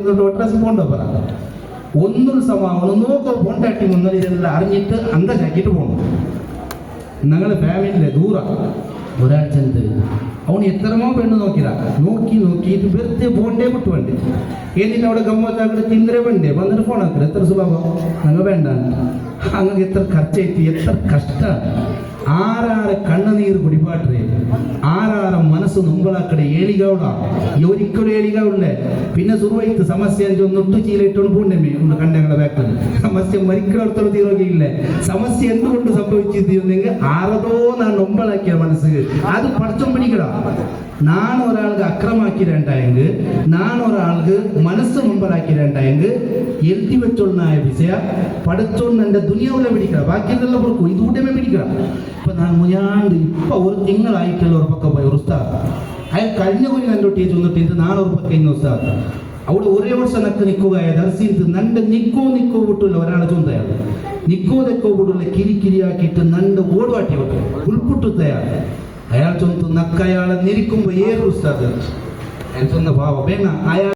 ഒട്ടരസ് പോണ്ടോ പറ ഒന്നും സമാവണം നോക്കോ പോണ്ടാട്ടി മുന്നേ ഇതെല്ലാം അറിഞ്ഞിട്ട് അന്തരാക്കിയിട്ട് പോകണം. ഞങ്ങളെ ഫാമിലിയിലെ ദൂര ഒരാഴ്ച അവന് എത്രമോ പെണ്ണ് നോക്കിയിട്ട് വെറുതെ പോണ്ടേ വിട്ടു വേണ്ടി എന്നിട്ട് അവിടെ ഗമ്മത്താക്കിട്ട് തിന്നരെ വേണ്ടേ വന്നിട്ട് ഫോൺ ആക്കുക എത്ര സുലഭം ഞങ്ങൾ വേണ്ട അങ്ങനെ എത്ര ಖರ್ಚೈತಿ എത്ര കഷ്ടമാണ്. ആരാരെ കണ്ണുനീർ കുടിപാട്ടേ ആരാര മനസ്സ് നുമ്പള ಕಡೆ ಏಳಿಗೌಡ ಇವರಿಕ್ಕೂ ಏಳಿಗೌಳ್ಳೆ പിന്നെ സുറുവൈത്ത് സമസ്യ ഒന്നൊട്ടു ചീലയിട്ടോണ്ട് പോണ്ടേ ഒന്ന് കണ്ടങ്ങളെ ബാക്കിൽ സമസ്യ മരിക്കടത്തോളം തീരോഗയില്ലേ സമസ്യ എന്തുകൊണ്ട് സംഭവിച്ചിരുന്നെങ്കിൽ ആരതോ ഞാൻ നൊമ്പളാക്കിയ മനസ്സ് അത് പഠിച്ചോൻ പിടിക്കട. ഞാൻ ഒരാൾക്ക് അക്രമാക്കിരണ്ടായെങ്കിൽ ഞാൻ ഒരാൾക്ക് മനസ്സ് മുമ്പലാക്കിരണ്ടായെങ്കിൽ എഴുതി വെച്ചോളനായ വിഷയ പഠിച്ചോണ്ട് എൻ്റെ ദുനിയാവിലെ പിടിക്കണം ബാക്കിയെല്ലാം കൊടുക്കും ഇത് കൂട്ടമേ പിടിക്കണം. ഇപ്പൊ ഞാൻ മുഞ്ഞാണ്ട് ഇപ്പൊ ഒരു തിങ്കളായിട്ടുള്ള ഒരു പക്കം പോയി ഒരു ഉസ്താദ് അയാൾ കഴിഞ്ഞ പോയി കണ്ടൊട്ടി ചെന്നിട്ട് ഞാൻ ഒരു പക്കം ഇന്ന ഉസ്താദ് അവിടെ ഒരേ വർഷം നക്ക് നിൽക്കുക ദർശിച്ച് നണ്ട് നിക്കോ വിട്ടില്ല ഒരാളെ ചൊന്തയാൾ നിക്കോ വിടുള്ള കിരിക്കിരിയാക്കിയിട്ട് നണ്ട് ഓടുവാട്ടി ഉൾപുട്ടുത്തയാൾ അയാൾ ചൊന്ത് നക്കയാളെ നിരിക്കുമ്പോ ഏറെ ഉസ്താദ് അയാൾ ചൊന്ന ഭാവം വേണ അയാൾ